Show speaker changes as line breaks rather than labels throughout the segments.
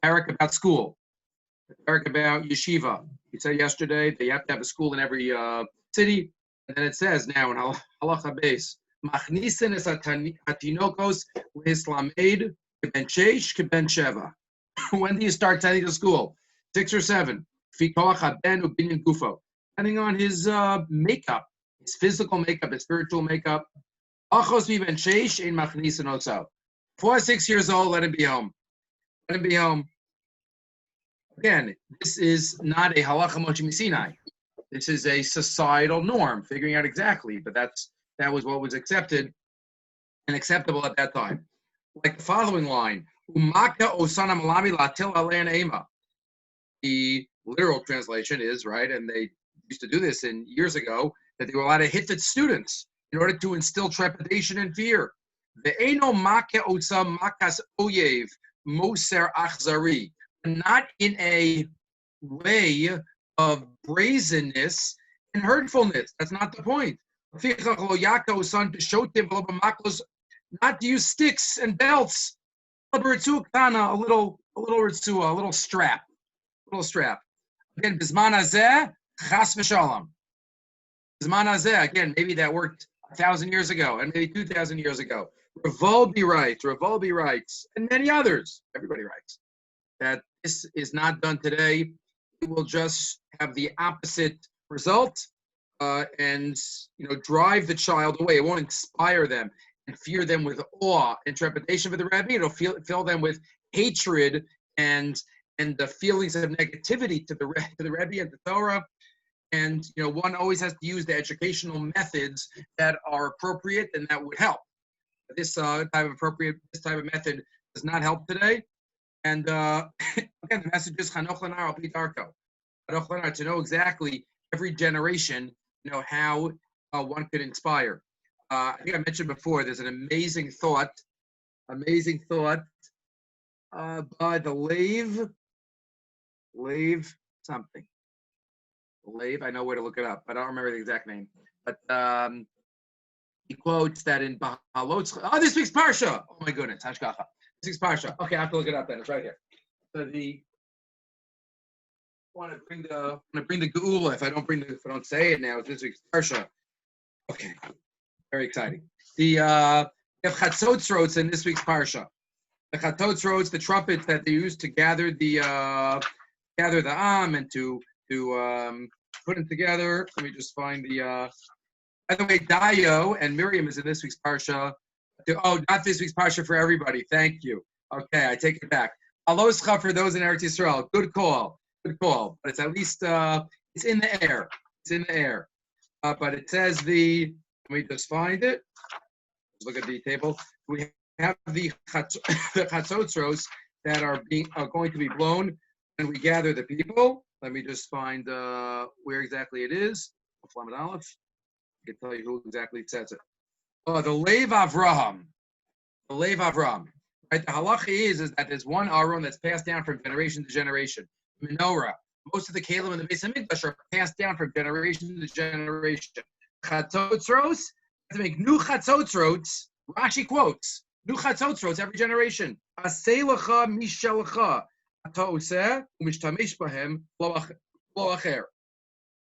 parak about school, a parak about yeshiva. We said yesterday that you have to have a school in every city, and then it says now in halacha base, machnisin es hatinokos lehislamed keben sheish keben sheva. When do you start sending to school? 6 or 7. Depending on his makeup, his physical makeup, his spiritual makeup. 4 or 6 years old, let him be home. Let him be home. Again, this is not a halacha Moshe Sinai. This is a societal norm, figuring out exactly, but that was what was accepted and acceptable at that time. Like the following line, the literal translation is, right, and they used to do this years ago, that they were allowed to hit the students in order to instill trepidation and fear. Not in a way of brazenness and hurtfulness. That's not the point. Not to use sticks and belts. A little ritzua, a little strap. Again, bisman hazeh, chas v'shalom. Bisman hazeh, again, maybe that worked 1,000 years ago, and maybe 2,000 years ago. Revolbi writes, and many others, everybody writes, that this is not done today. It will just have the opposite result, and drive the child away. It won't inspire them and fear them with awe and trepidation for the Rebbe. It'll fill them with hatred and the feelings of negativity to the Rebbe and the Torah. And one always has to use the educational methods that are appropriate and that would help. This type of method does not help today. And again, the message is Yeish Nochlin al pi darko. To know exactly every generation, how one could inspire. I think I mentioned before, there's an amazing thought by the Lave something. Lave, I know where to look it up, but I don't remember the exact name. But he quotes that in Bahalot. Oh, this week's Parsha. Oh my goodness, Hashgacha. This week's Parsha. Okay, I have to look it up then. It's right here. So I want to bring the Geula. If I don't say it now, it's this week's Parsha. Okay, very exciting. The Chatzotzrots in this week's Parsha. The Chatzotzrots, the trumpets that they used to gather the Am and to put them together. Let me just find the. By the way, Dayo and Miriam is in this week's Parsha. Not this week's Parsha for everybody. Thank you. Okay, I take it back. Aloscha for those in Eretz Yisrael. Good call. But it's at least it's in the air. But it says let me just find it. Let's look at the table. We have the chatzotzros that are going to be blown, and we gather the people. Let me just find where exactly it is. Flamet Aleph. I can tell you who exactly says it. The Lev Avraham. Right? The halacha is that there's one Aron that's passed down from generation to generation. Menorah. Most of the Kalim in the Beis Hamikdash are passed down from generation to generation. Chatzotzros, to make new chatzotzros, Rashi quotes, new chatzotzros every generation. Asei lecha mishelecha, ata oseh u'mishtamish bahem lo acher.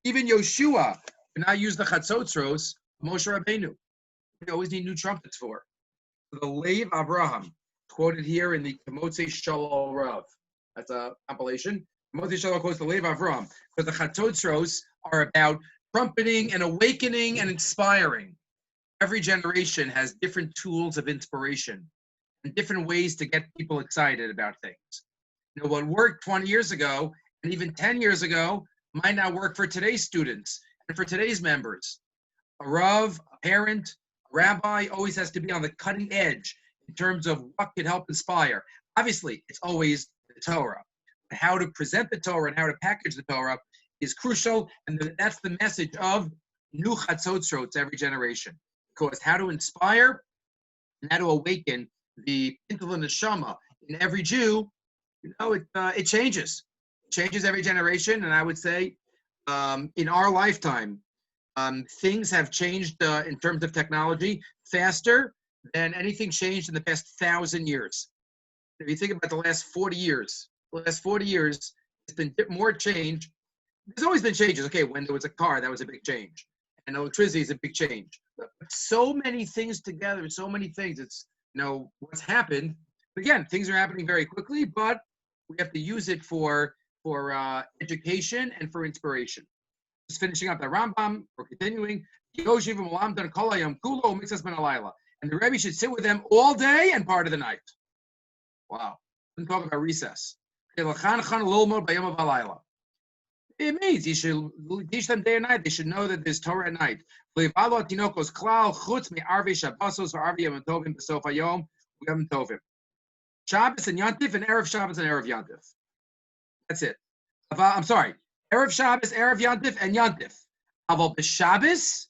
Even Yoshua did not use the chatzotzros, Moshe Rabbeinu. We always need new trumpets for. The Lev Avraham, quoted here in the Motzei Shalom Rav. That's a compilation. Motzei Shalom quotes the Lev Avraham, because the chatzotzros are about trumpeting and awakening and inspiring. Every generation has different tools of inspiration and different ways to get people excited about things. What worked 20 years ago and even 10 years ago might not work for today's students and for today's members. A Rav, a parent, a rabbi always has to be on the cutting edge in terms of what could help inspire. Obviously, it's always the Torah. How to present the Torah and how to package the Torah is crucial, and that's the message of new chatzotzrots every generation. Because how to inspire and how to awaken the Pintel Neshama in every Jew, it changes. It changes every generation, and I would say in our lifetime, things have changed in terms of technology faster than anything changed in the past 1,000 years. If you think about the last 40 years, the last 40 years, it's been more change. There's always been changes. Okay, when there was a car, that was a big change. And electricity is a big change. But so many things together, so many things. It's, what's happened. Again, things are happening very quickly, but we have to use it for education and for inspiration. Just finishing up the Rambam, we're continuing. And the Rebbe should sit with them all day and part of the night. Wow. We're talking about recess. It means you should teach them day and night. They should know that there's Torah at night. Shabbos and Yantif and Erev Shabbos and Erev Yantif. That's it. I'm sorry. Erev Shabbos, Erev Yantif, and Yantif. Aval b'Shabbos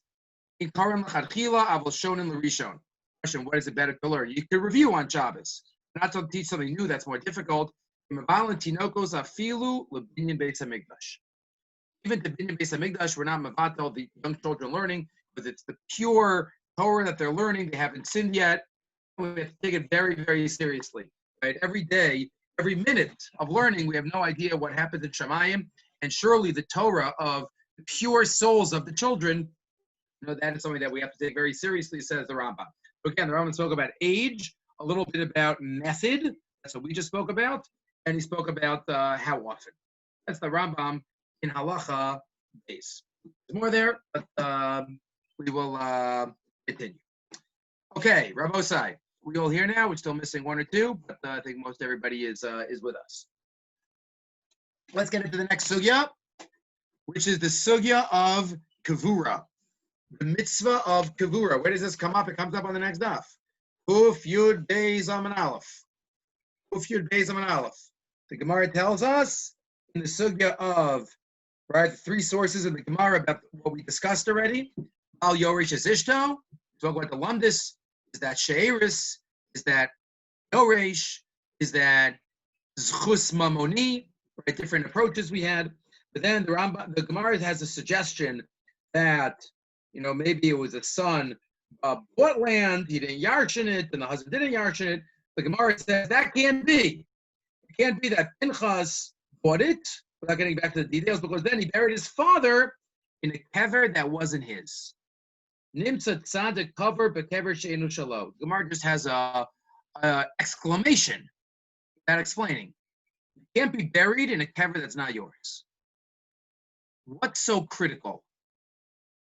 in Karim l'chadchila, aval shonin l'rishon. Question: what is it better to learn? You could review on Shabbos. Not to teach something new that's more difficult. Even to Binyan Beis Hamikdash, we're not mevatel the young children learning, because it's the pure Torah that they're learning. They haven't sinned yet. We have to take it very, very seriously. Right? Every day, every minute of learning, we have no idea what happens in Shamayim, and surely the Torah of the pure souls of the children, that is something that we have to take very seriously, says the Rambam. So again, the Rambam spoke about age, a little bit about method. That's what we just spoke about. And he spoke about how often. That's the Rambam in Halacha base. There's more there, but we will continue. Okay, Rabosai, we all here now. We're still missing one or two, but I think most everybody is with us. Let's get into the next sugya, which is the sugya of kavura, the mitzvah of kavura. Where does this come up? It comes up on the next daf. Uf Yud Beis Amin Aleph. Uf Yud Beis Amin Aleph. The Gemara tells us in the sugya of, the three sources in the Gemara about what we discussed already. Al Yorish is Ishto. Talk about the Lumdis. Is that Sheiris? Is that Yorish? Is that Zchus Mamoni? Different approaches we had. But then the Gemara has a suggestion that, maybe it was a son bought land, he didn't yarshin it, and the husband didn't yarshin it. The Gemara says that can't be. It can't be that Pinchas bought it, without getting back to the details, because then he buried his father in a kever that wasn't his. Nimtza tzadik cover bekever she'enu shalo. Gemara just has a exclamation without explaining. You can't be buried in a kever that's not yours. What's so critical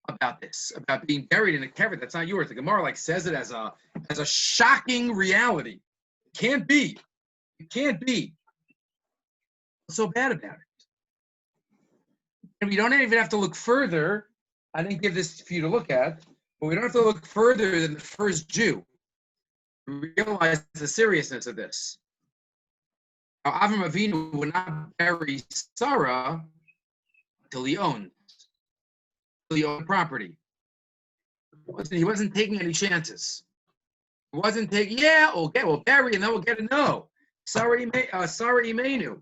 about this? About being buried in a kever that's not yours? The Gemara says it as a shocking reality. It can't be. It can't be. What's so bad about it? And we don't even have to look further. I didn't give this for you to look at, but we don't have to look further than the first Jew to realize the seriousness of this. Now, Avram Avinu would not bury Sarah until he owned property. He wasn't taking any chances. He wasn't taking, we'll bury and then we'll get a no. Sarah Imenu.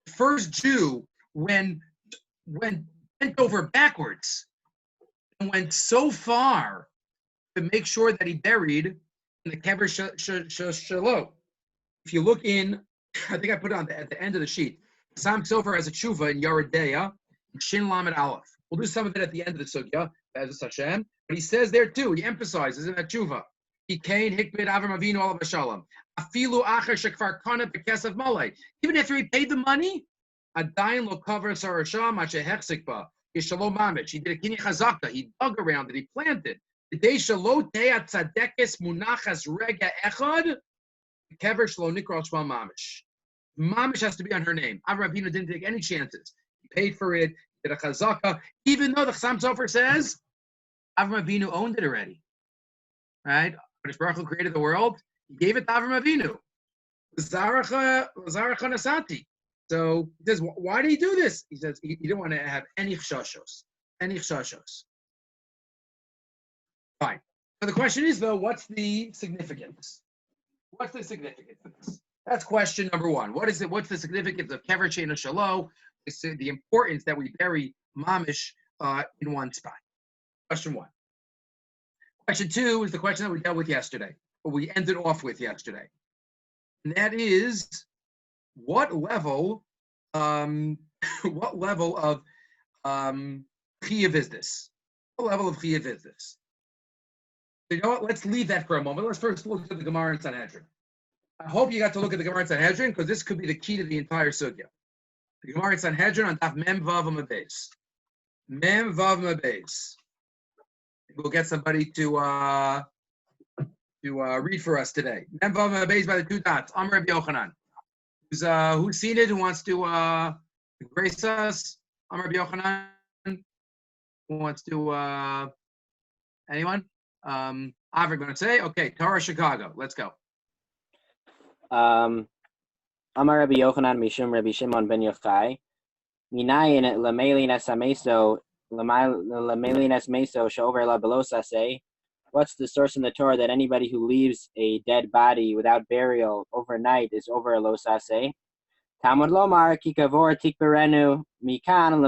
The first Jew went bent over backwards and went so far to make sure that he buried in the kever shelo. If you look in, I think I put it at the end of the sheet. Sam Sofer has a tshuva in Yeridea, in Shin Lamed Aleph. We'll do some of it at the end of the sugya, as Hashem. But he says there too, he emphasizes in that tshuva. Even after he paid the money, Adayin lo cover sarashah mashehechzik ba. Yishalom mamish. He did a kini chazaka. He dug around it. He planted. The day shalo teat tzadekes munachas rega echad. Kever shlo nikra shma mamish. Mamish has to be on her name. Avram Avinu didn't take any chances. He paid for it. Did a chazaka. Even though the Chassam Sofer says Avram Avinu owned it already. Right? When Baruch Hu created the world, he gave it to Avram Avinu. Zaracha nasati. So he says, why did he do this? He says he didn't want to have any chshashos. Fine. So the question is, though, what's the significance? What's the significance of this? That's question number one. What is it? What's the significance of kever she'enu shelo? It's the importance that we bury mamish in one spot. Question one. Question two is the question that we dealt with yesterday, or we ended off with yesterday. And that is, what level what level of chiyuv is this? What level of chiyuv is this? You know what? Let's leave that for a moment. Let's first look at the Gemara in Sanhedrin. I hope you got to look at the Gemara in Sanhedrin because this could be the key to the entire sugya. The Gemara in Sanhedrin on Daf Mem Vav Mabes. Mem Vav Mabes. We'll get somebody to read for us today. Mem Vav Mabes by the two dots. Amar Rabbi Yochanan. Who's seen it? Who wants to grace us? Amar Rabbi Yochanan. Who wants to? Anyone? Avrik going to say, okay, Torah Chicago. Let's go.
Amar Rabbi Yochanan Mishum Rabbi Shimon ben Yochai. Minayin lamelinas ameso lamelinas meso shover la belosa say. What's the source in the Torah that anybody who leaves a dead body without burial overnight is over a losase? Talmud lomar kikavor tikberenu mikan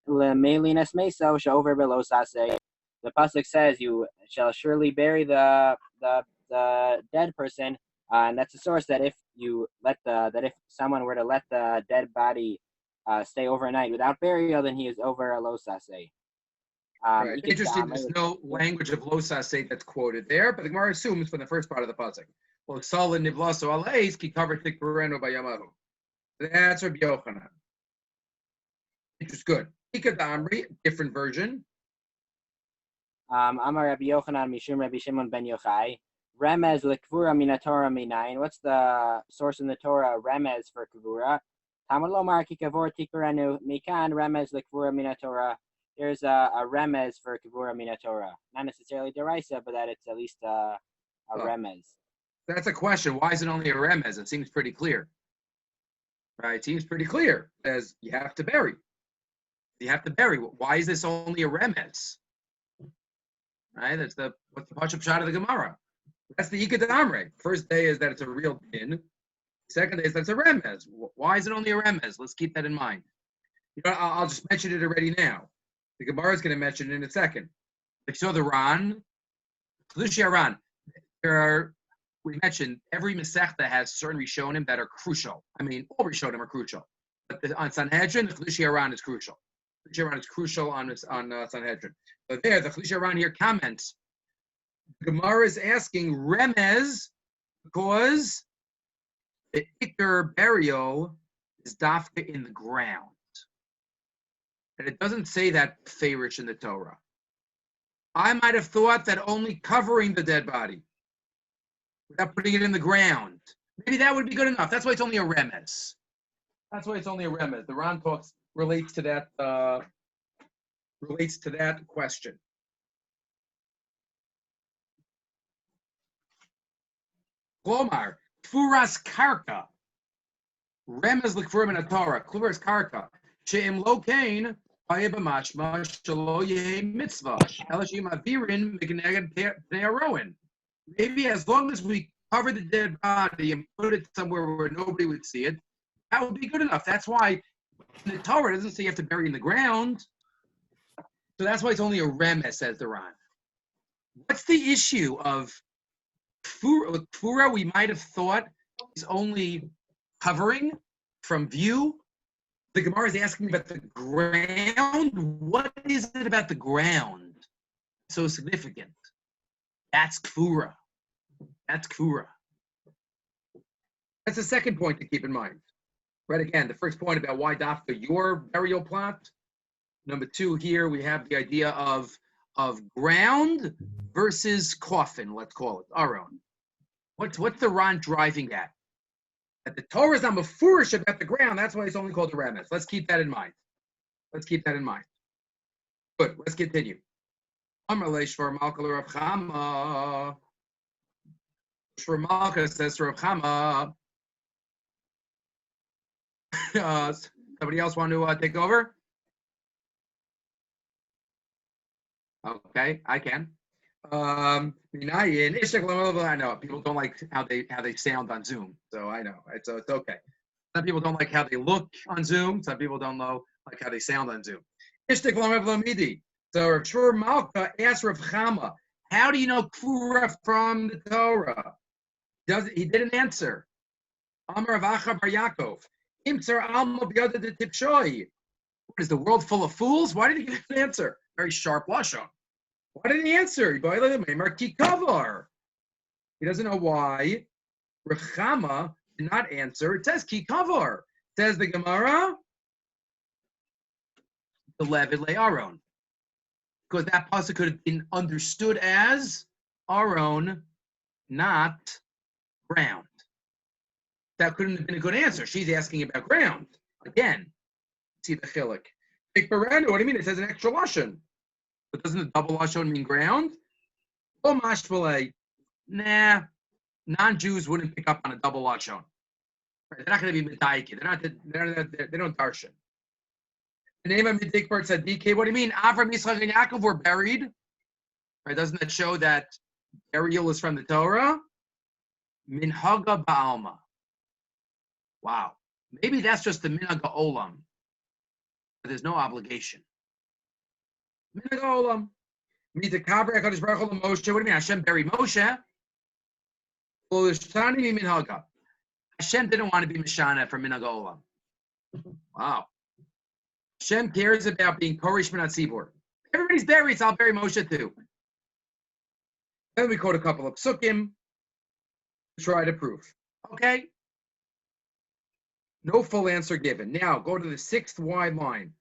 lamelinas meso shover belosase. The pasuk says, "You shall surely bury the dead person," and that's a source that if someone were to let the dead body stay overnight without burial, then he is over a losase.
Right. Interesting. There's no language of losase that's quoted there, but the Gemara assumes from the first part of the pasuk. Well, Sala nivlaso aleis ki cover tikberenu bayamahu. That's Rabbi Yochanan. Which is good. Ikadamri, different version.
Amar Rabbi Yochanan Mishum Rabbi Shimon ben Yochai. Remez lekvura mina Torah minayin. What's the source in the Torah? Remez for kavura. Talmud lomar ki kavor tikberenu mikan remez lekvura mina Torah. There's a remez for kavura mina Torah. Not necessarily deraisa, but that it's at least a remez.
That's a question. Why is it only a remez? It seems pretty clear. Right? It seems pretty clear. It says you have to bury. You have to bury. Why is this only a remez? Right? What's the pashup shot of the Gemara? That's the Ikad Amre. First day is that it's a real din. Second day is that it's a remez. Why is it only a remez? Let's keep that in mind. You know, I'll just mention it already now. The Gemara is going to mention it in a second. Like so, the Ran, Chedushi Ran. We mentioned every Masechta has certain Rishonim that are crucial. I mean, all Rishonim are crucial. But on Sanhedrin, the Chedushi Ran is crucial. Chedushi Ran is crucial on Sanhedrin. But there, the Chedushi Ran here comments. The Gemara is asking remez because the Iker burial is dafka in the ground. And it doesn't say that favorish in the Torah. I might have thought that only covering the dead body without putting it in the ground. Maybe that would be good enough. That's why it's only a remez. That's why it's only a remez. The Ran talks relates to that question. Klomar, Furas Karka. Remez l'kfurim in a Torah. Furas Karka. She'im lo kain, hayeh b'mashma, shelo yeh mitzvah. Elashim avirin, megneged pnei. Maybe as long as we cover the dead body and put it somewhere where nobody would see it, that would be good enough. That's why the Torah doesn't say you have to bury in the ground. So that's why it's only a remez, says the Ran. What's the issue of Kfura? We might have thought is only covering from view. The Gemara is asking about the ground. What is it about the ground so significant? That's Kfura. That's Kfura. That's the second point to keep in mind. Right, again, the first point about why dafka your burial plot. Number two, here we have the idea of ground versus coffin, let's call it, our own. What's the Ran driving at? That the Torah is not mafurish about the ground, that's why it's only called a remez. Let's keep that in mind. Good, let's continue. Shvar Malka says to Rav Chama, somebody else want to take over? Okay, I can. I know people don't like how they sound on Zoom, so I know it's okay. Some people don't like how they look on Zoom. Some people don't like how they sound on Zoom. So Rav Shur Malka asked Rav Chama, "How do you know Kfura from the Torah?" He didn't answer. Amar Avacha Bar Yaakov. Imtzer Alma B'Yada de Tipshoi. What is the world full of fools? Why did he give an answer? Very sharp lashon. Why did he answer? He doesn't know why. Rav Chama did not answer. It says ki kavar. Says the Gemara. The Levid le Aron. Because that pasuk could have been understood as Aron, not ground. That couldn't have been a good answer. She's asking about ground. Again, see the chilik. What do you mean? It says an extra lashon. But doesn't the double lashon mean ground? Oh, mashpalei. Nah, non-Jews wouldn't pick up on a double lashon. They're not going to be medayik. They don't darshan. The name of Midikbar Tzaddik. What do you mean? Avram, Yitzchak, and Yaakov were buried. Right? Doesn't that show that burial is from the Torah? Minhaga ba'alma. Wow. Maybe that's just the minhaga olam. But there's no obligation. Minhaga olam. Mitakabra HaKadosh Baruch Hu Moshe. What do you mean? Hashem buried Moshe. Hashem didn't want to be Mishana for minhaga olam. Wow. Hashem cares about being Korish Minat Tzibur. Everybody's buried, so I'll bury Moshe too. Then we quote a couple of psukim to try to prove. Okay? No full answer given. Now, go to the 6th wide line.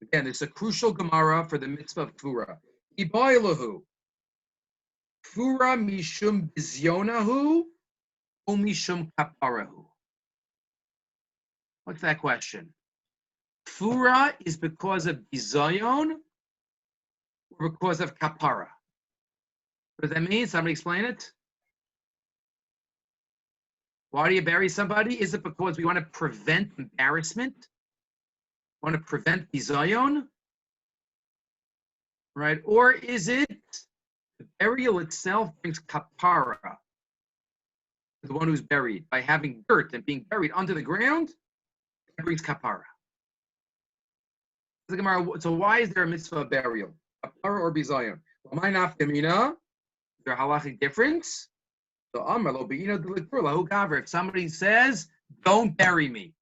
Again, this is a crucial Gemara for the mitzvah of Kfura. Ibaylahu. Kfura mishum bizyonahu o mishum kaparahu. What's that question? Kfura is because of bizayon or because of kapara? What does that mean? Somebody explain it. Why do you bury somebody? Is it because we want to prevent embarrassment? Want to prevent bizayon? Right? Or is it the burial itself brings kapara to the one who's buried? By having dirt and being buried under the ground, it brings kapara. So why is there a mitzvah of burial? Kapara or bizayon? Is there a halachic difference? If somebody says, don't bury me.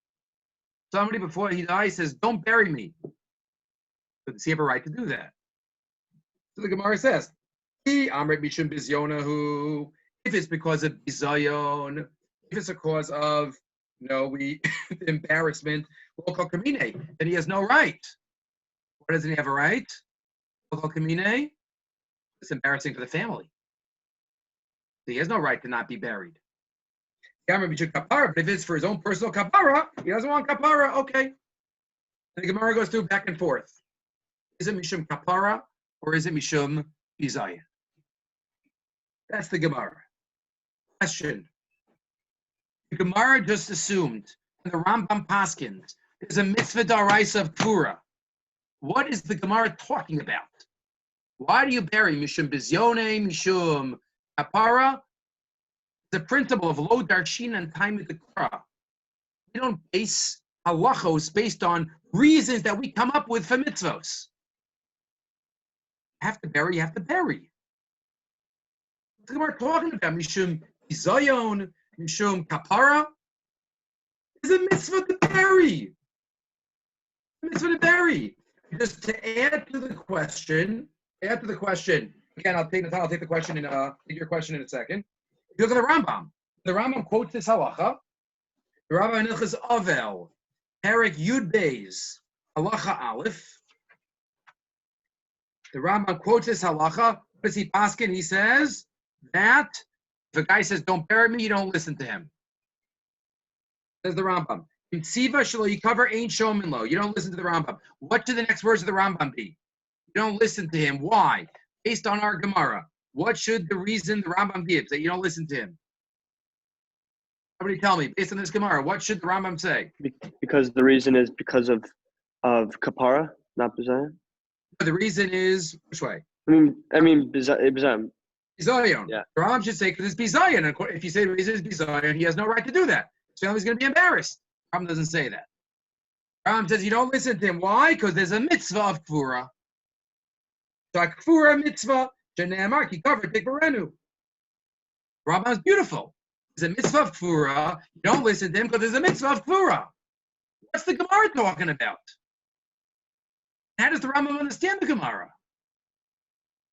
Somebody before he dies says, don't bury me. Does he have a right to do that? So the Gemara says, if it's because of bizayon, if it's a cause of, embarrassment, then he has no right. Why doesn't he have a right? It's embarrassing for the family. So he has no right to not be buried. But if it's for his own personal kapara, he doesn't want kapara, okay. And the Gemara goes through back and forth. Is it mishum kapara or is it mishum bizayin? That's the Gemara. Question. The Gemara just assumed, and the Rambam Paskins, there's a mitzvah daraisa of Kfura. What is the Gemara talking about? Why do you bury mishum bizyone, mishum kapara? The principle of lo darshin and time of the Kfura. We don't base halachos based on reasons that we come up with for mitzvos. You have to bury, you have to bury. What's the Gemara talking about? Mishum bizayon, mishum kapara? It's a mitzvah to bury. Mitzvah to bury. Just to add to the question. Again, I'll take the question in take your question in a second. If you look at the Rambam quotes this halacha. The Rabbi Nilchas Avel, Perek Yud Beis, halacha Aleph. The Rambam quotes this halacha. What does he paskin? He says that if a guy says, don't bury me, you don't listen to him. Says the Rambam. In Tziva shelo yikaver ein shomin lo. You don't listen to the Rambam. What should the next words of the Rambam be? You don't listen to him. Why? Based on our Gemara. What should the reason the Rambam gives that you don't listen to him? Somebody tell me, based on this Gemara, what should the Rambam say?
Because the reason is because of kapara, not bizayon.
The reason is which way?
I mean bizayon.
Bizayon.
Yeah.
The Rambam should say because it's bizayon. And if you say the reason is bizayon, he has no right to do that. His family's going to be embarrassed. The Rambam doesn't say that. The Rambam says you don't listen to him. Why? Because there's a mitzvah of kfura. So a kfura mitzvah. Shene'amar ki kaver tikbarenu. Rambam's beautiful. there's a mitzvah of kfura. You don't listen to him because there's a mitzvah of kfura. What's the Gemara talking about? How does the Rambam understand the Gemara?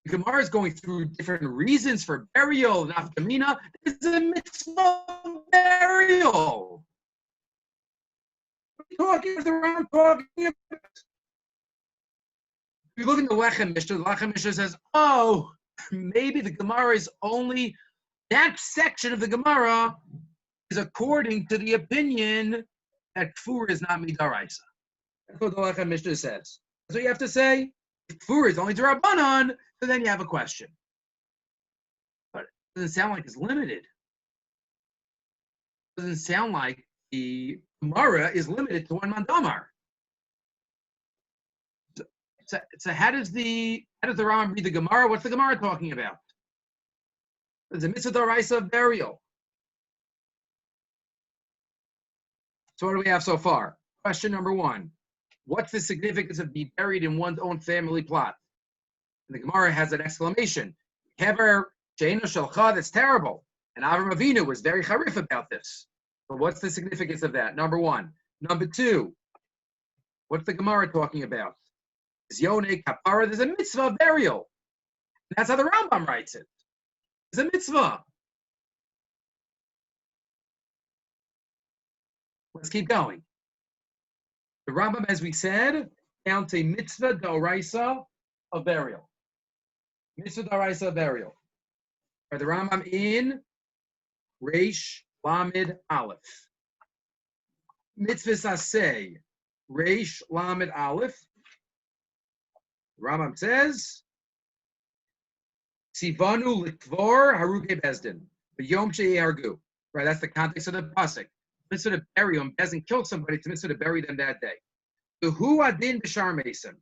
The Gemara is going through different reasons for burial. Nafkamina is a mitzvah of burial. What are you talking about? The Rambam talking about? If you look in the Lechem Mishnah, the Lechem Mishnah says, oh, maybe the Gemara is only, that section of the Gemara is according to the opinion that kfur is not midaraisa. That's what the Lechem Mishnah says. That's what you have to say. If kfur is only d'Rabbanan, so then you have a question. But it doesn't sound like it's limited. It doesn't sound like the Gemara is limited to one mandamar. So how does the Rambam read the Gemara? What's the Gemara talking about? There's a mitzvah d'oraisa of burial. So what do we have so far? Question number one. What's the significance of being buried in one's own family plot? And the Gemara has an exclamation. Hever she'eino shelcha, that's terrible. And Avram Avinu was very charif about this. But what's the significance of that? Number one. Number two. What's the Gemara talking about? Zione kapara, there's a mitzvah of burial. And that's how the Rambam writes it. There's a mitzvah. Let's keep going. The Rambam, as we said, found a mitzvah d'oraisa of burial. Mitzvah d'oraisa of burial. By the Rambam in Reish Lamed Aleph. Mitzvah saseh Reish Lamed Aleph. The Rambam says, Sivanu likvor haruge bezdin, b'yom she'yehargu. Right, that's the context of the pasuk. Mitzvah to bury them, Bezdin killed somebody, it's mitzvah to bury them that day. The hu adin b'shar mason,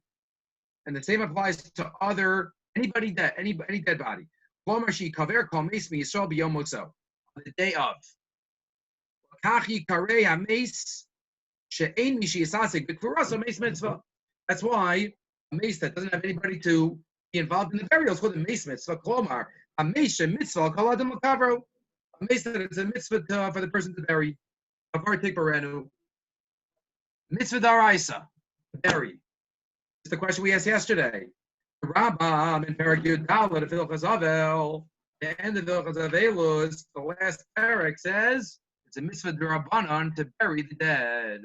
and the same applies to anybody dead, any dead body. Klomar she'ikaver kol meis miyisrael b'yom motzo, on the day of. Kach yikarei hameis she'ein mi she'yisasek b'kvura so meis mitzvah. That's why a mace that doesn't have anybody to be involved in the burial is called a mace mitzvah. Klomar hameis she'mitzvah kol adam l'kavro. A mace that is a mitzvah for the person to bury. Mitzvah d'oraisa, bury. It's the question we asked yesterday. The Rambam in Perek Yud Dalet of Hilchos Avel, the end of Hilchos Avelus, the last parak says it's a mitzvah d'Rabbanan to bury the dead.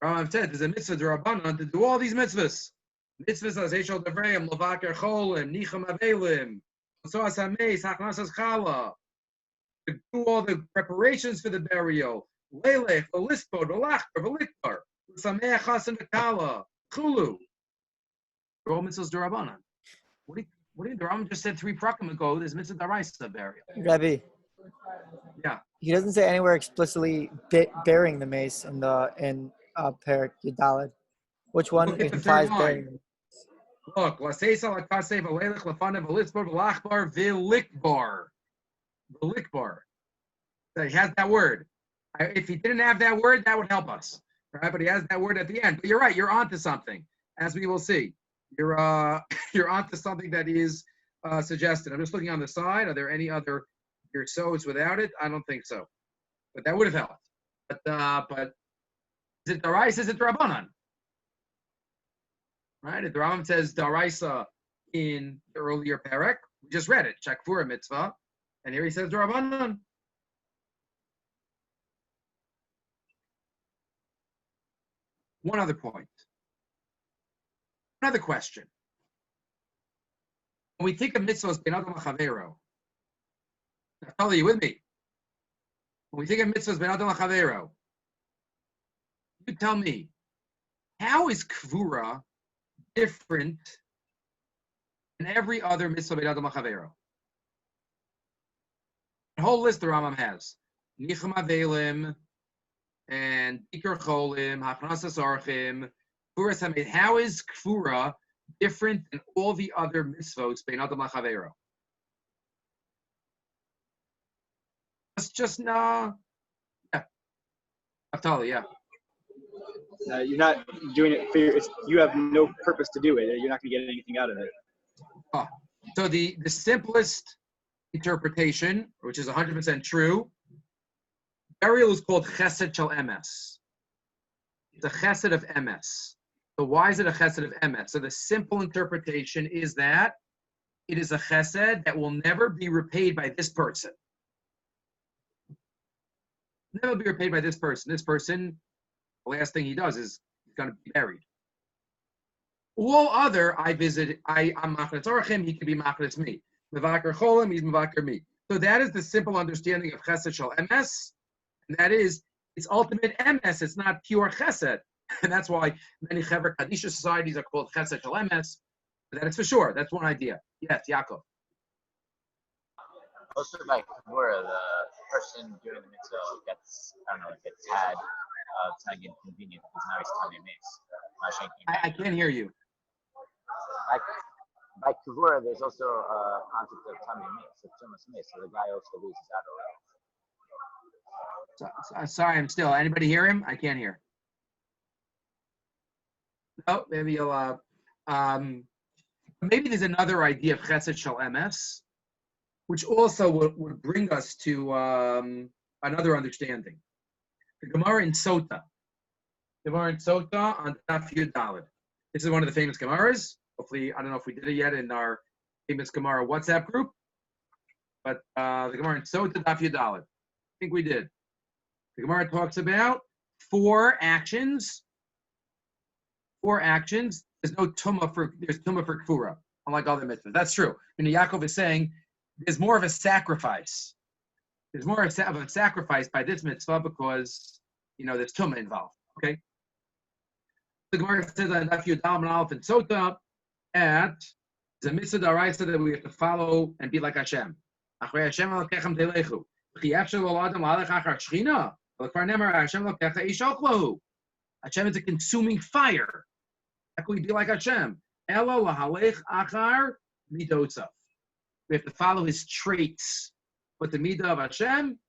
Rambam said there's a mitzvah d'Rabbanan to do all these mitzvahs. Mitzvahs as Eshel Devreim, Lavaker Cholim, Nicham Avelim, Soas Hameis, Hachnasas Chala. To do all the preparations for the burial. Leilech, Velispo, Velachbar, Velikbar, Sameach Hasan Kala, Chulu. They're all mitzvahs d'Rabbanan. What do you the Rambam just said 3 prakim ago, there's mitzvah d'oraisa burial.
Rabbi.
Yeah.
He doesn't say anywhere explicitly burying the mace in Perek Yudalid. Which one implies burying?
Look, Laseisa, Lakase, Velelech, Lafana, Velispo, Velachbar, Velikbar. Velikbar. So he has that word. If he didn't have that word, that would help us, right? But he has that word at the end. But you're right. You're onto something, as we will see. You're onto something that is suggested. I'm just looking on the side. Are there any other so's without it? I don't think so. But that would have helped. But is it d'oraisa? Is it d'Rabbanan? Right? If the Rambam says d'oraisa in the earlier perek, we just read it. Shakfura mitzvah, and here he says d'Rabbanan. One other point. Another question. When we think of mitzvahs ben adam l'chavero, Naftali, you with me? When we think of mitzvahs ben adam l'chavero, you tell me, how is kavura different than every other mitzvah ben adam l'chavero? The whole list the Rambam has. Nicham avelim, and Iker Cholim, Hachnasas Archim, Kfuras Hamed. How is Kfura different than all the other mitzvot bein adam l'chavero? Just yeah. Naftali, yeah.
You're not doing it for you have no purpose to do it. You're not going to get anything out of it.
So the simplest interpretation, which is 100% true, burial is called chesed shel emes. It's a chesed of emes. So why is it a chesed of emes? So the simple interpretation is that it is a chesed that will never be repaid by this person. Never be repaid by this person. This person, the last thing he does is he's going to be buried. All other, I'm machnas orachim, he can be machnas me. Mevaker cholim, he's mevaker me. So that is the simple understanding of chesed shel emes, and that is it's ultimate emes. It's not pure chesed, and that's why many Chaver Kadisha societies are called chesed shel emes. That is for sure. That's one idea. Yes, Yaakov.
Also, like where the person doing the mitzvah gets, had, it's not inconvenient because now he's telling me
I can't hear you.
By kavura, there's also a concept of tummy mix, of tumas mix, so the guy also loses out.
Sorry, I'm still. Anybody hear him? I can't hear. Oh, maybe you'll. Maybe there's another idea of chesed shel emes, which also would bring us to another understanding. The Gemara in Sota. Gemara in Sota on Daf Yud Daled. This is one of the famous Gemaras. Hopefully, I don't know if we did it yet in our famous Gemara WhatsApp group, but the Gemara in Sota Daf Yud Daled. I think we did. The Gemara talks about four actions. There's no tumah for kfura, unlike other mitzvahs. That's true. And Yaakov is saying there's more of a sacrifice. There's more of a sacrifice by this mitzvah because there's tumah involved. Okay. The Gemara says on Daf Yud Daled and Aleph and Sota at the mitzvah d'oraisa that we have to follow and be like Hashem. Achrei Hashem alokechem telechu. V'chiyevshel lo adam l'alech achar shechina. V'lekvar nemer Hashem alokecha Yeish Nochlin. Hashem is a consuming fire. How can we be like Hashem? Elo lahalech achar midotzav. We have to follow his traits. But the midah of Hashem,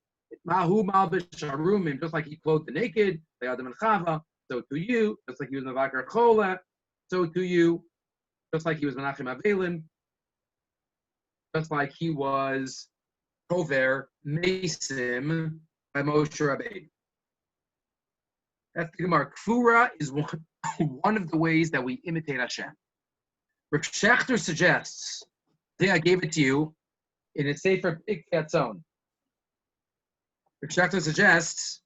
mahu malbish harumim, just like he clothed the naked, the Adam and Chava, so to you, just like he was Mevaker Chola, so to you, just like he was Menachem Avelim, just like he was Kover Mesim by Moshe Rabbeinu. That's the Gemara. Kfura is one of the ways that we imitate Hashem. Rav Shechter suggests, I think I gave it to you, in its Sefer Ikvat Zone. Rav Shechter suggests,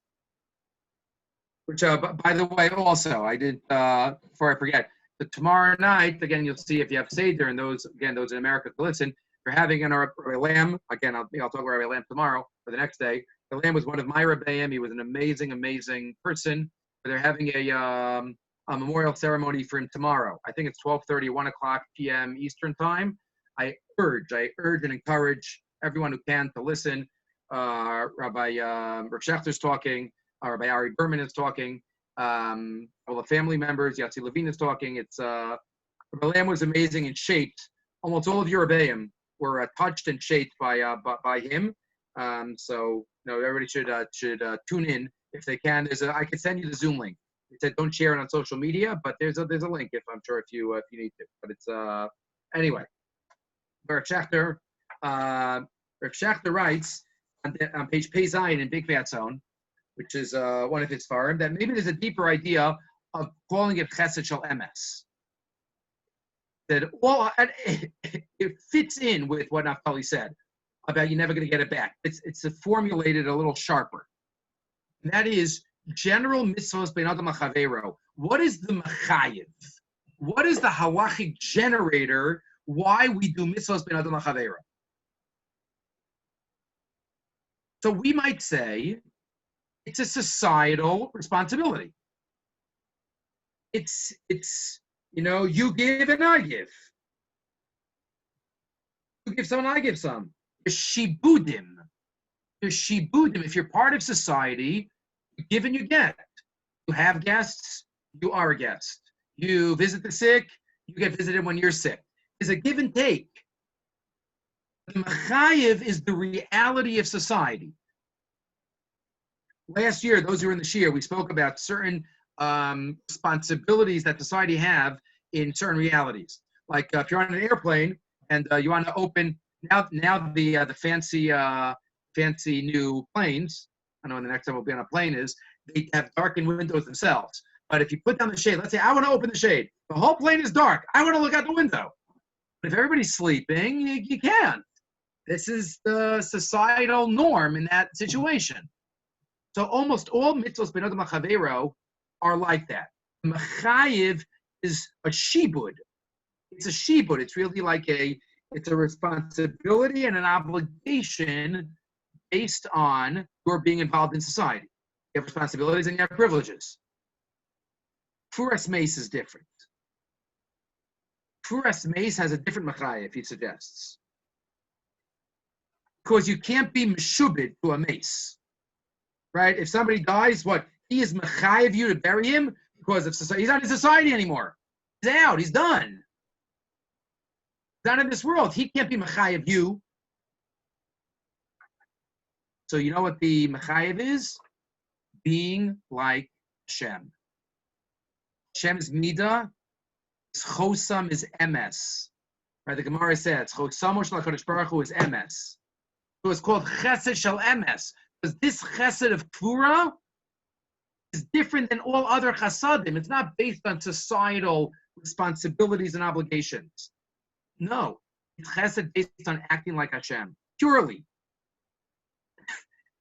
which, by the way, also, I did, before I forget, but tomorrow night, again, you'll see if you have Seder, and those in America to listen, we're having our Rabbi Lamb, again, I'll talk about Rabbi Lamb tomorrow, or the next day. Rabbi Lamb was one of my Rebbeim. He was an amazing, amazing person. They're having a memorial ceremony for him tomorrow. I think it's 12:30, 1 o'clock p.m. Eastern time. I urge and encourage everyone who can to listen. Rabbi Rav Shechter's talking. Rabbi Ari Berman is talking. All the family members, Yatsi Levine is talking. It's Rabbi Lamb was amazing and shaped. Almost all of your Rebbeim were touched and shaped by him. So everybody should tune in if they can. I can send you the Zoom link. It said don't share it on social media, but there's a link if you need to. But it's anyway. Rav Shechter writes on page Pei Zayin in Big Fat Zone, which is one of his farm, that maybe there's a deeper idea of calling it Chesed Shel Emes. That it fits in with what Naftali said about you're never going to get it back. It's formulated a little sharper. And that is general mitzvahs ben adam l'chavero. What is the mechayev? What is the halachic generator? Why we do mitzvahs ben adam l'chavero? So we might say it's a societal responsibility. It's you give and I give. You give some and I give some. There's shibudim. If you're part of society, you give and you get. You have guests, you are a guest. You visit the sick, you get visited when you're sick. There's a give and take. The mechayev is the reality of society. Last year, those who were in the Shir, we spoke about certain responsibilities that society have in certain realities. Like if you're on an airplane and you want to open now the fancy new planes, I know when the next time we'll be on a plane is, they have darkened windows themselves. But if you put down the shade, let's say I want to open the shade. The whole plane is dark. I want to look out the window. But if everybody's sleeping, you can't. This is the societal norm in that situation. So almost all mitzvos b'nodam l'chavero are like that. Mechayiv is a shibud. It's a shibud. It's really like it's a responsibility and an obligation based on your being involved in society. You have responsibilities and you have privileges. Furas Mace is different. Furas Mace has a different mechayiv, he suggests. Because you can't be meshubid to a mace. Right? If somebody dies, what? He is mechayiv you to bury him because of society. He's not in society anymore. He's out. He's done. He's not in this world. He can't be mechayiv you. So you know what the mechayiv is? Being like Hashem. Hashem's midah, his chosam is emes. Right? The Gemara says chosam shel HaKadosh Baruch Hu is emes. So it's called chesed shel emes. Because this chesed of Kfura is different than all other chasadim. It's not based on societal responsibilities and obligations. No, it's chesed based on acting like Hashem, purely.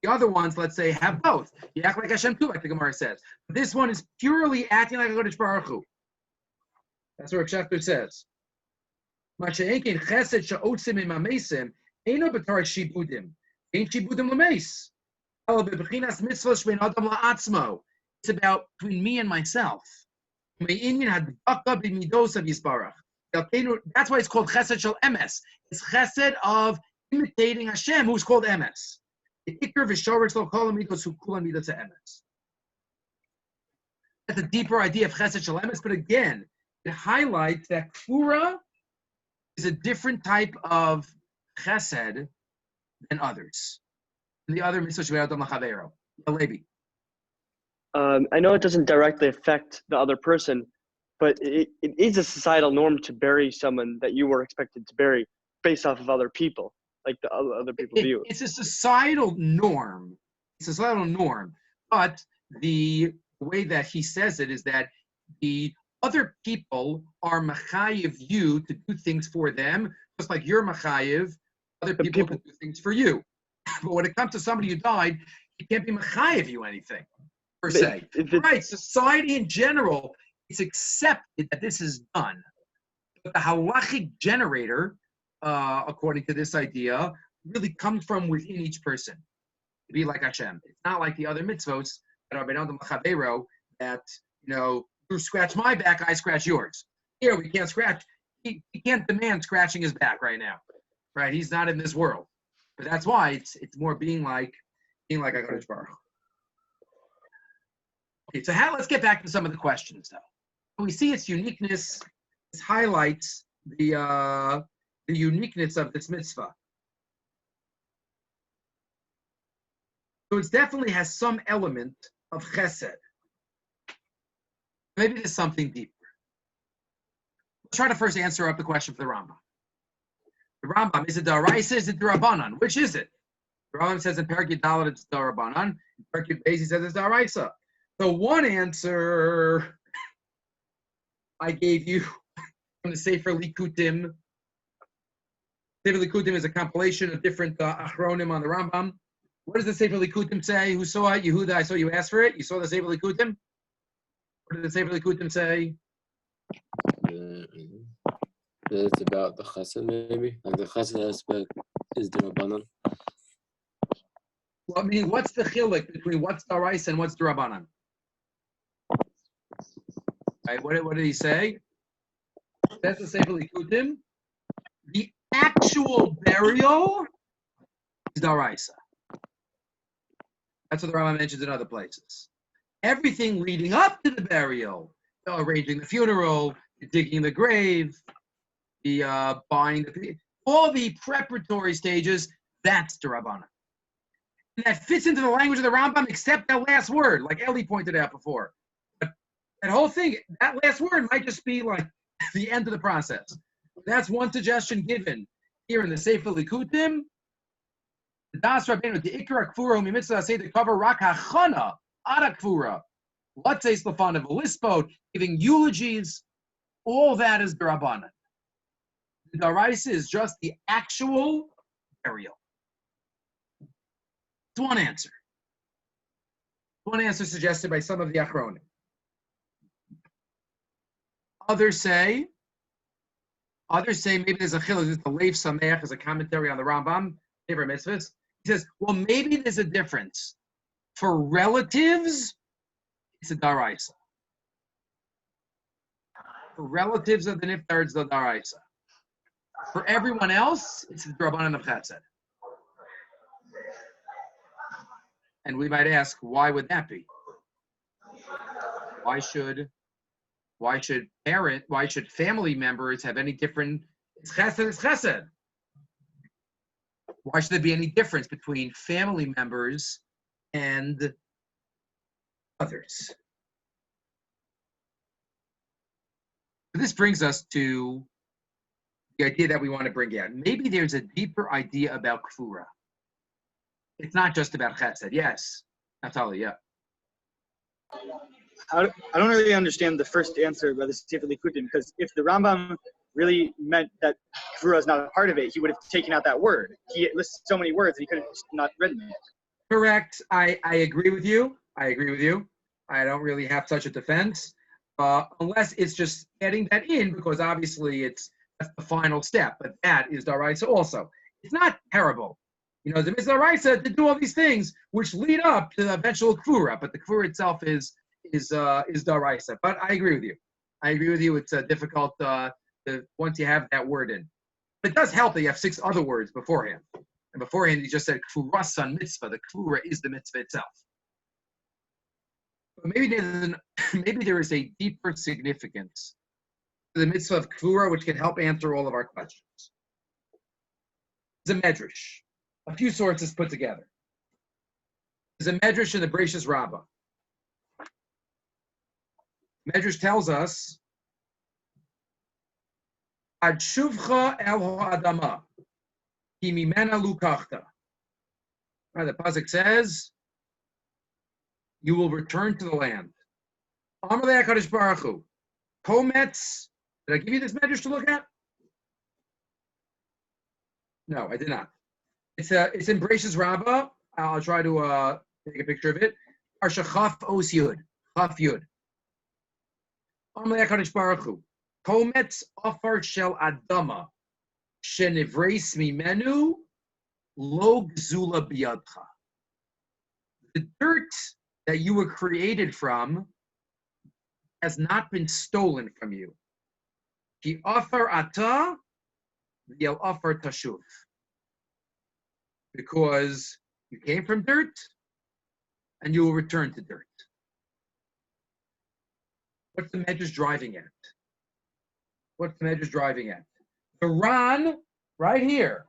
The other ones, let's say, have both. You act like Hashem too, like the Gemara says. But this one is purely acting like a Kodesh Baruch Hu. That's what Shefter says. Masha'enkin chesed sha'otzim imamesim eino b'tar shibudim. Ein shibudim l'meis. It's about between me and myself. That's why it's called chesed shel emes. It's chesed of imitating Hashem, who's called emes. That's a deeper idea of chesed shel emes, but again, it highlights that kfura is a different type of chesed than others. And the other mitzvah shel adam l'chavero. Levi.
I know it doesn't directly affect the other person, but it is a societal norm to bury someone that you were expected to bury based off of other people, like the other people view.
It's a societal norm. It's a societal norm. But the way that he says it is that the other people are machayiv you to do things for them, just like you're machayiv other people to do things for you. But when it comes to somebody who died, you can't be machayiv you anything, per se. Right, society in general, it's accepted that this is done. But the halachic generator, according to this idea, really comes from within each person. To be like Hashem. It's not like the other mitzvot that are b'nodam l'chavero that, you scratch my back, I scratch yours. Here, we can't scratch. He can't demand scratching his back right now. Right? He's not in this world. But that's why it's more being like HaKadosh Baruch Hu. Okay, so let's get back to some of the questions, though. We see its uniqueness. This highlights the uniqueness of this mitzvah. So it definitely has some element of chesed. Maybe there's something deeper. Let's try to first answer up the question for the Rambam. The Rambam, is it Daraisa, is it Darabanan? Which is it? The Rambam says in Perek Yud it's Darabanan. In Perek Yud Beis he says it's Daraisa. So one answer I gave you from the Sefer Likutim. Sefer Likutim is a compilation of different achronim on the Rambam. What does the Sefer Likutim say? Who saw it? Yehuda, I saw you ask for it. You saw the Sefer Likutim? What did the Sefer Likutim say?
It's about the chesed, maybe. Like the chesed aspect is the Rabbanan.
Well, I mean, what's the chiluk between what's Daraisa and what's the Rabbanan? Right, what did he say? That's the Sefer Likutim. The actual burial is Daraisa. That's what the Rambam mentions in other places. Everything leading up to the burial, arranging the funeral, digging the grave, the buying all the preparatory stages, that's the Rabbanan. And that fits into the language of the Rambam except that last word, like Eli pointed out before. But that whole thing, that last word might just be like the end of the process. That's one suggestion given here in the Sefer Likutim. The Das Rabbeinu, the Ikra Kfura, whom mitzvah say to cover rak hachana, ada Kfura, Latzeis lefanav lispot, giving eulogies, all that is the Rabbanan. The Daraisa is just the actual burial. It's one answer. One answer suggested by some of the Achronim. Others say maybe there's a chiluk. The Leif Sameach is a commentary on the Rambam, favorite mitzvahs. He says, well, maybe there's a difference. For relatives, it's a daraisa. For relatives of the niftar, it's the daraisa. For everyone else, it's the Rabbanan of Chatzed. And we might ask, why would that be? Why should family members have any different? It's chesed, it's chesed. Why should there be any difference between family members and others? This brings us to the idea that we want to bring out. Maybe there's a deeper idea about kfura. It's not just about chesed. Yes, Natalia, yeah.
I don't really understand the first answer by the Sefer Likutim, because if the Rambam really meant that kfura is not a part of it, he would have taken out that word. He lists so many words, and he could have just not written it.
Correct. I agree with you. I don't really have such a defense, unless it's just getting that in, because obviously that's the final step. But that is daraisa also. It's not terrible. You know, the mitzvah daraisa to do all these things which lead up to the eventual kfura, but the kfura itself is daraisa. But I agree with you. It's difficult once you have that word in. But it does help that you have 6 other words beforehand. And beforehand, you just said kfurasan mitzvah. The kfura is the mitzvah itself. But maybe there is a deeper significance to the mitzvah of kfura, which can help answer all of our questions. It's a medrash. A few sources put together. There's a medrash in the Bereshis Rabbah. Medrash tells us, Ad shuvcha el ha'adama, ki mimena lukachta. The pasuk says, you will return to the land. Amalei HaKadosh Baruch Hu, Kometz. Did I give you this medrash to look at? No, I did not. It's in Bereshis Rabbah. I'll try to take a picture of it. Parsha Chaf Os Yud. Chaf Yud. Amalei HaKadosh Baruch Hu. Kometz ofar shel adama shenivreis mimenu lo gzula biyadcha. The dirt that you were created from has not been stolen from you. Ki ofar ata v'yel ofar tashuv. Because you came from dirt, and you will return to dirt. What's the medrash driving at? The Ran, right here.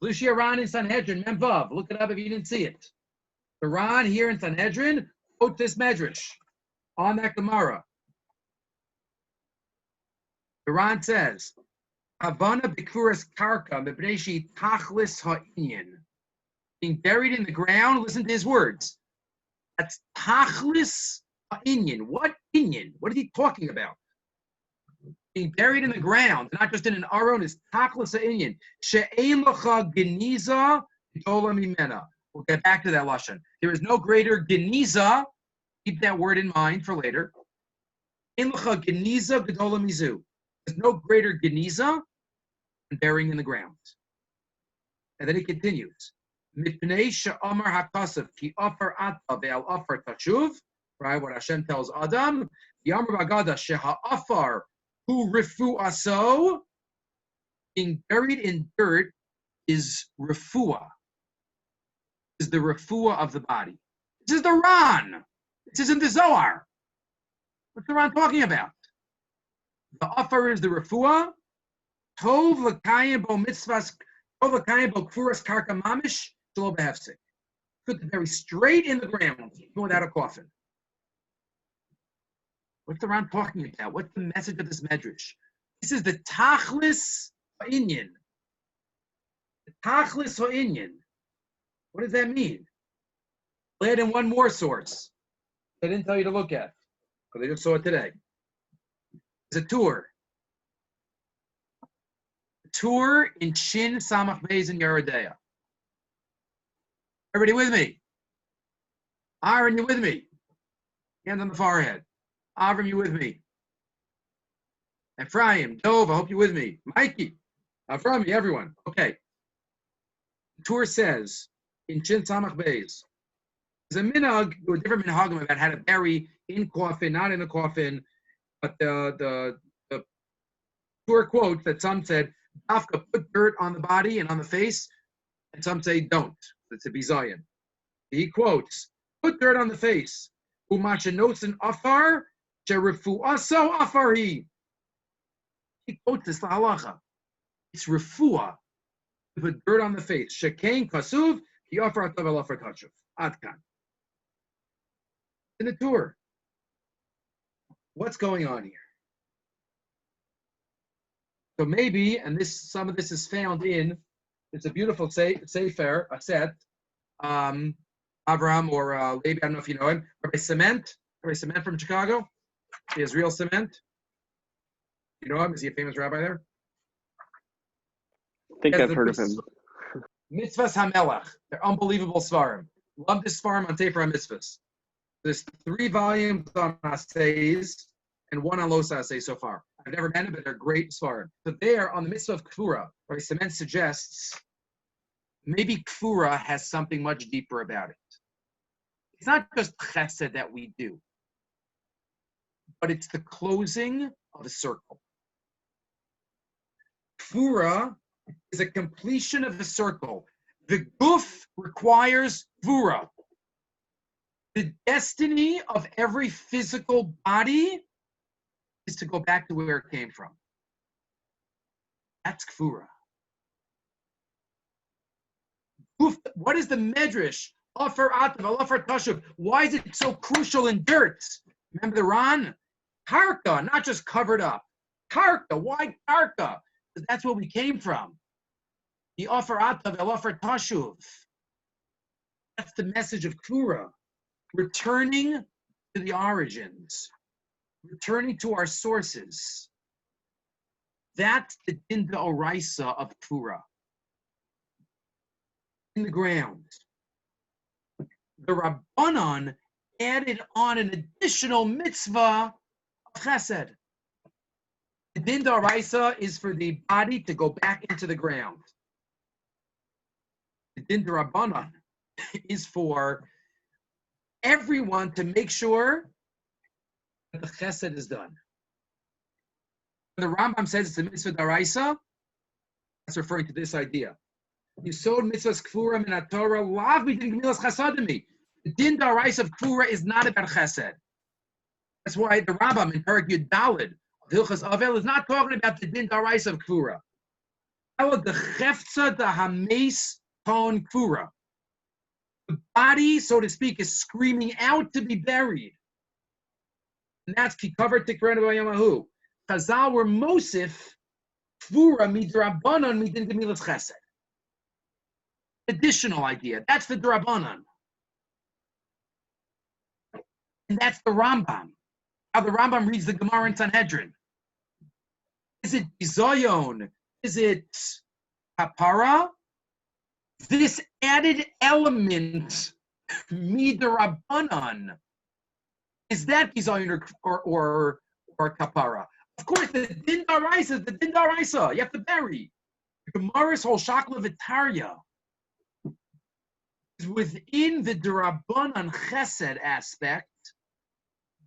Lucia Ran in Sanhedrin, Memvav. Look it up if you didn't see it. The Ran here in Sanhedrin quote this medrash on that Gemara. The Ran says, Havana bikuras karka mebnei tachlis ha'inyan. Being buried in the ground, listen to his words. That's tachlis ha'inyan. What inyan? What is he talking about? Being buried in the ground, not just in an aron, is tachlis ha'inyan. She'ein lacha geniza gdola mimena. We'll get back to that lashon. There is no greater geniza. Keep that word in mind for later. Ein lacha geniza gdola mizu. There's no greater geniza than burying in the ground. And then he continues. Mipnei she'amar hakasav ki afar ata ve'al afar tashuv. Right, what Hashem tells Adam. Yamar bagada she'ha'afar hu rifu aso. Being buried in dirt is refuah. Is the refuah of the body. This is the Ran. This isn't the Zohar. What's the Ran talking about? The offer is the refuah. Tov l'kayim bo mitzvahs, tov l'kayim bo kfuras karka mamish, shelo behefsek. Good to bury straight in the ground, without a coffin. What's the Ran talking about? What's the message of this medrash? This is the tachlis ha'inyan. The tachlis ha'inyan. What does that mean? I'll add in one more source I didn't tell you to look at, because I just saw it today. It's a tour. A tour in Shin Samach Beis in Yerodea. Everybody with me? Aaron, you with me? Hand on the forehead. Avram, you with me? Ephraim, Dov, I hope you're with me. Mikey, Avram, everyone. Okay. The tour says in Shin Samach Beis, there's a minhag, there were different minhagim about how to bury in coffin, not in a coffin, but the tour quotes that some said, Dafka, put dirt on the body and on the face, and some say don't. It's a bizayan. He quotes, put dirt on the face. Umasha notes in afar, sherifu aso afari. He quotes this halacha. It's refuah. Put dirt on the face. Shekain kasuv, ki afar atav el afar tashuv. Adkan. In the tour. What's going on here? So maybe, and some of this is found in, it's a beautiful sefer, a set, Abraham or Levi, I don't know if you know him, Rabbi Cement from Chicago, the Israel Cement. You know him? Is he a famous rabbi there?
I think I've heard of him.
Mitzvahs HaMelech. They're unbelievable svarim. Love this svarim on Sefer HaMitzvahs. There's 3 volumes on Assays and 1 on Los Assays so far. I've never met it, but they're great svarim. So there, on the mitzvah of Kfura, Rabbi Cement suggests maybe Kfura has something much deeper about it. It's not just chesed that we do, but it's the closing of a circle. Kfura is a completion of a circle. The guf requires Kfura. The destiny of every physical body is to go back to where it came from. That's Kfura. What is the medrash? Offer atav, offer tashuv. Why is it so crucial in dirt? Remember the Ran? Karka, not just covered up. Karka, why karka? Because that's where we came from. The offer atav, offer tashuv. That's the message of Kfura. Returning to the origins. Returning to our sources. That's the din d'oraisa of Kfura. In the ground. The Rabbanon added on an additional mitzvah of chesed. The din d'oraisa is for the body to go back into the ground. The din d'Rabbanon is for everyone to make sure that the chesed is done. When the Rambam says it's a mitzvah d'oraisa, that's referring to this idea. Yisod mitzvahs kfura min Torah lav midin gemilas chasadimi. The din d'oraisa of kfura is not about chesed. That's why the Rambam in Perek Yud Daled of Hilchas Avel is not talking about the din d'oraisa of kfura. The chefza the hames ton kfura. The body, so to speak, is screaming out to be buried. And that's kikaver tikrenu b'yamahu. Chazal were mosif kfura midrabanan midin gemilas chesed. Additional idea. That's the Drabanan. And that's the Rambam. How the Rambam reads the Gemara in Sanhedrin. Is it bizayon? Is it kapara? This added element, midrabanan, is that bizayon or kapara? Of course, the din d'oraisa is the din d'oraisa. You have to bury. The Gemara's whole shakla v'tarya is within the D'Rabbanan Chesed aspect.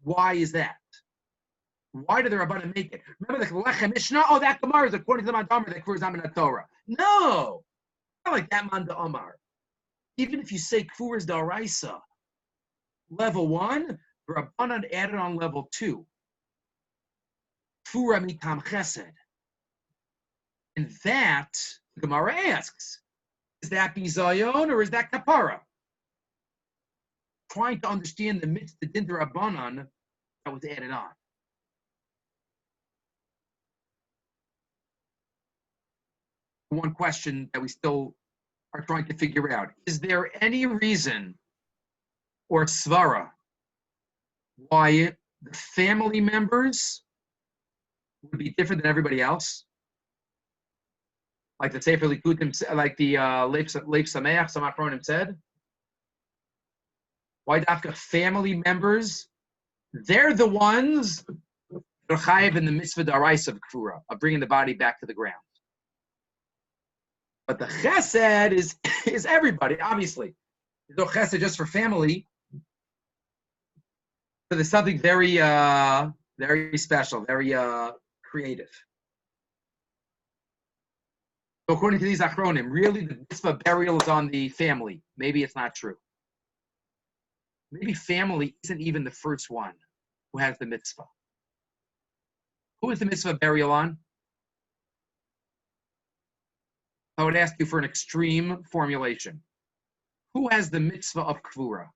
Why is that? Why did the Rabbanan make it? Remember the Lechem Mishnah? Oh, that Gemara is according to the Mandamar that Kfur is not in the Torah. No, not like that Manda Omar. Even if you say Kfur is d'oraisa, level 1, the Rabbanan added on level 2. Kfura mitam Chesed, and that the Gemara asks, is that bizayon or is that kapara? Trying to understand the mitzvah din d'Rabbanan that was added on. One question that we still are trying to figure out, is there any reason or svara why the family members would be different than everybody else? Like the Sefer Likutim, like the Leif Sameach, some Achronim said. Why dafka family members? They're the ones that are chayiv in the mitzvah d'araisa of kfura, of bringing the body back to the ground. But the chesed is everybody, obviously. There's no chesed just for family. So there's something very, very special, very creative. So according to these achronim, really the mitzvah burial is on the family. Maybe it's not true. Maybe family isn't even the first one who has the mitzvah. Who is the mitzvah burial on? I would ask you for an extreme formulation. Who has the mitzvah of kfura?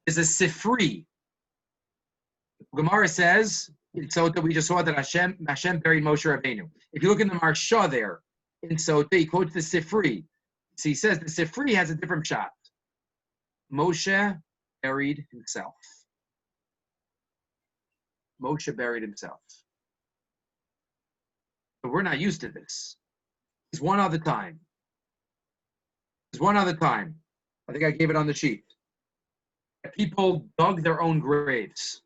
Is a sifri. Gemara says, so that we just saw that Hashem buried Moshe Rabbeinu. If you look in the Marsha there, in Sota, he quotes the Sifri. So he says the Sifri has a different shot. Moshe buried himself. Moshe buried himself. But we're not used to this. There's one other time. There's one other time. I think I gave it on the sheet. People dug their own graves.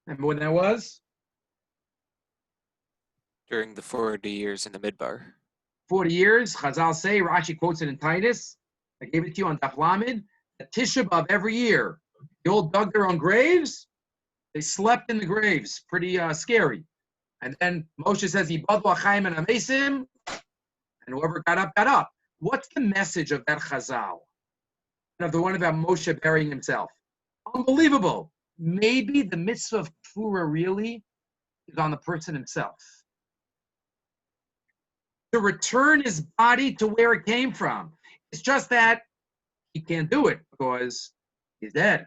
Remember when that was?
During the 40 years in the Midbar.
40 years, Chazal say, Rashi quotes it in Titus. I gave it to you on Daf Lamed. At Tisha B'Av every year, they all dug their own graves. They slept in the graves. Pretty scary. And then Moshe says, Yibadu Achayim and Amesim, and whoever got up, got up. What's the message of that Chazal? Of the one about Moshe burying himself? Unbelievable. Maybe the mitzvah of kfura really is on the person himself. To return his body to where it came from. It's just that he can't do it because he's dead.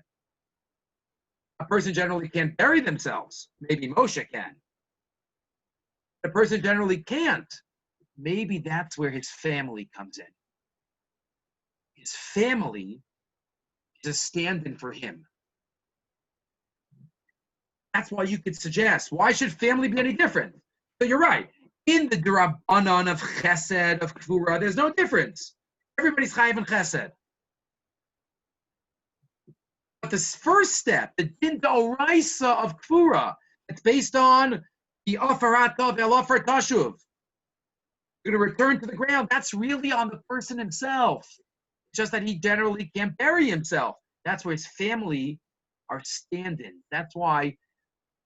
A person generally can't bury themselves. Maybe Moshe can. A person generally can't. Maybe that's where his family comes in. His family is a stand-in for him. That's why you could suggest, why should family be any different? So you're right. In the Durabanan of Chesed, of Kfura, there's no difference. Everybody's Chayiv and Chesed. But this first step, the Din D'Oraisa of Kfura, it's based on the Afarat of El Afar Tashuv. You're going to return to the ground. That's really on the person himself. It's just that he generally can't bury himself. That's where his family are stand-in. That's why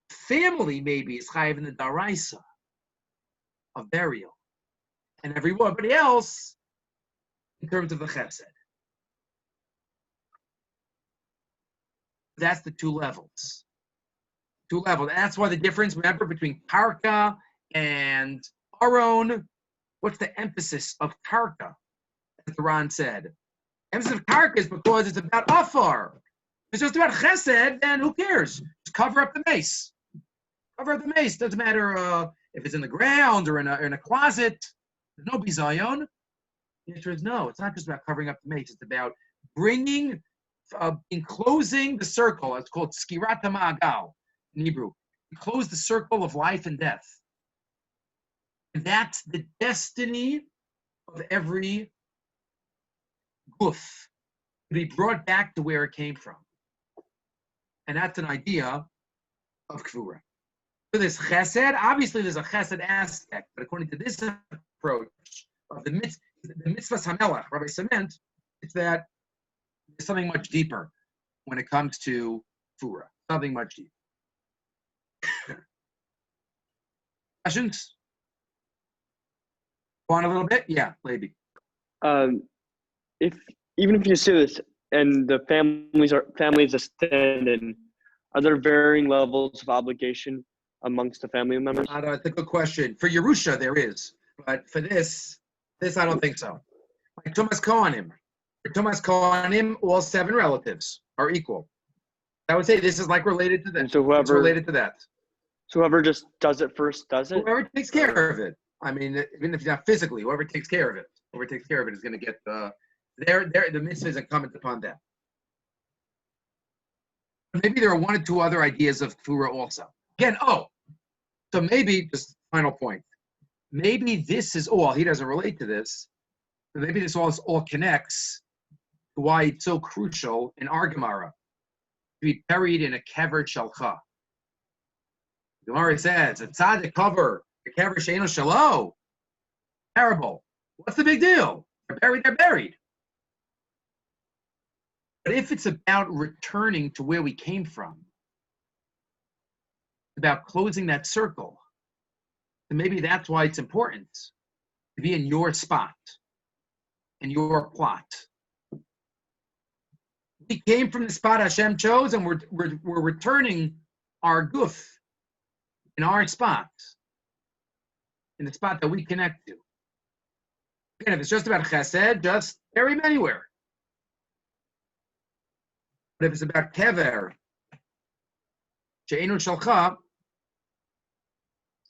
family maybe is chayiv in the daraisa of burial, and everybody else in terms of the chesed. That's the two levels. Two levels. That's why the difference, remember, between karka and aron. What's the emphasis of karka? As the Ran said, emphasis of karka is because it's about afar. If it's just about chesed, then who cares? Just cover up the mace. Cover up the mace. Doesn't matter if it's in the ground or in a closet. There's no bizayon. The answer is no. It's not just about covering up the mace. It's about bringing, enclosing the circle. It's called skirat ma'agal in Hebrew. Enclose the circle of life and death. And that's the destiny of every guf, to be brought back to where it came from. And that's an idea of kfura. So there's chesed. Obviously, there's a chesed aspect, but according to this approach of the mitzvah hamelach, Rabbi Cement, it's that there's something much deeper when it comes to kfura. Something much deeper. Questions? Go on a little bit? Yeah, maybe.
Even if you say this and the families are stand-in, are there varying levels of obligation amongst the family members?
That's a good question. For Yerusha, there is, but for this I don't think so. Like Tumas Kohanim. For Tumas Kohanim, all 7 relatives are equal. I would say this is like related to that.
So whoever
it's related to that.
So whoever just does it first does it?
Whoever takes care of it. I mean, even if not physically, whoever takes care of it is going to get the mitzvah is incumbent upon them. Maybe there are one or two other ideas of kfura also. Again, so maybe, just final point, maybe this is all, he doesn't relate to this, but maybe this all connects to why it's so crucial in our Gemara to be buried in a kever shalcha. The Gemara says, a tzaddik cover, a kever she'eno shalo. Terrible. What's the big deal? They're buried. But if it's about returning to where we came from, about closing that circle, then maybe that's why it's important to be in your spot, in your plot. We came from the spot Hashem chose, and we're returning our guf in our spot, in the spot that we connect to. Again, if it's just about chesed, just bury him anywhere. But if it's about kever, she'enu shalcha,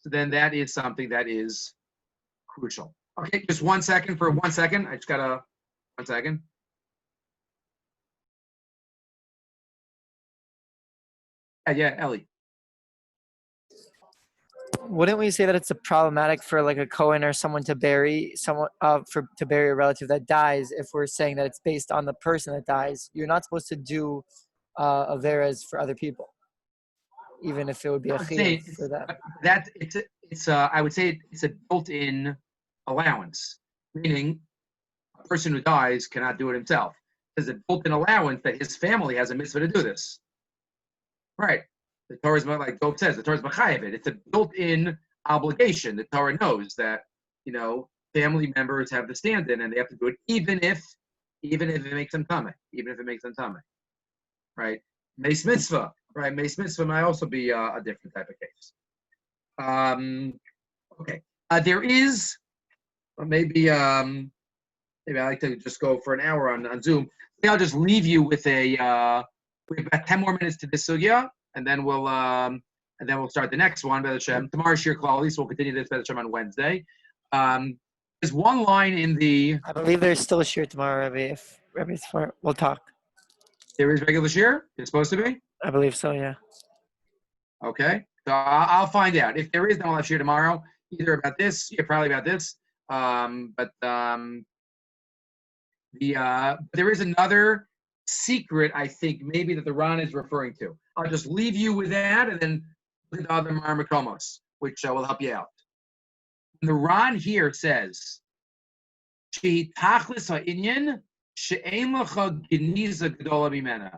so then that is something that is crucial. Okay, just 1 second for 1 second. I just gotta, 1 second. Yeah, Ellie.
Wouldn't we say that it's problematic for like a Kohen or someone to bury someone to bury a relative that dies if we're saying that it's based on the person that dies? You're not supposed to do averas for other people, even if it would be a chiyuv for them.
I would say it's a built-in allowance, meaning a person who dies cannot do it himself. There's a built-in allowance that his family has a mitzvah to do this. Right. The Torah is, like Dov says, the Torah is machayev it. It's a built-in obligation. The Torah knows that, family members have the stand-in and they have to do it even if it makes them tameh. Right? Meis mitzvah. Right? Meis mitzvah might also be a different type of case. Okay. There is, maybe I like to just go for an hour on Zoom. Maybe I'll just leave you with we have about 10 more minutes to this sugya. And then we'll start the next one, B'ez Hashem. Tomorrow's Shir Klali, so we'll continue this B'ez Hashem on Wednesday. There's one line in the.
I believe there's still a shir tomorrow, Rabbi. If Rabbi's for, we'll talk.
There is regular shir. It's supposed to be.
I believe so. Yeah.
Okay, so I'll find out. If there is, then I'll have shir tomorrow. Either about this, probably about this. But there is another secret, I think, maybe that the Ran is referring to. I'll just leave you with that, and then look at the other Marmakomos, which will help you out. And the Ran here says, "Shehi tachlis ha'inyan she'ein lecha geniza gedola mimena."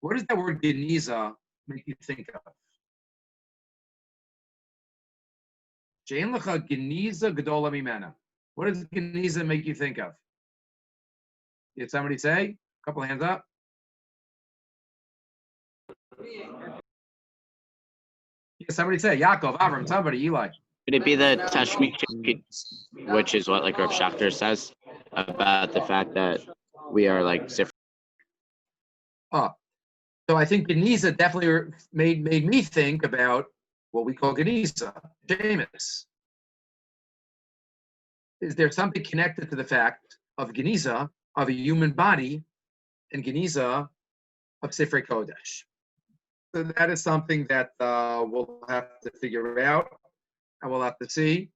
What does that word geniza make you think of? She'ein lecha geniza gedola mimena. What does geniza make you think of? Did somebody say? A couple of hands up. Yeah, somebody say. Yaakov, Avram, somebody, Eli.
Could it be the Tashmik, which is what like Rav Shachter says about the fact that we are like different?
So I think Geniza definitely made me think about what we call Geniza, Jameis. Is there something connected to the fact of Geniza of a human body and Geniza of Sifrei Kodesh? So that is something that we'll have to figure out, and we'll have to see,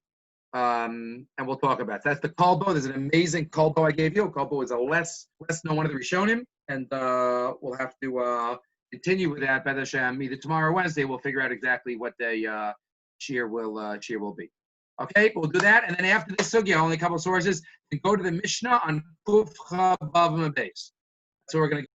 and we'll talk about. That's the Kolbo. There's an amazing Kolbo I gave you. Kolbo is a less known one of the Rishonim, and we'll have to continue with that. B'ez Hashem, either tomorrow or Wednesday, we'll figure out exactly what day shir will be. Okay, we'll do that, and then after this sugya, only a couple of sources, and go to the Mishnah on Kuf Chav Bav Mabes. So we're going to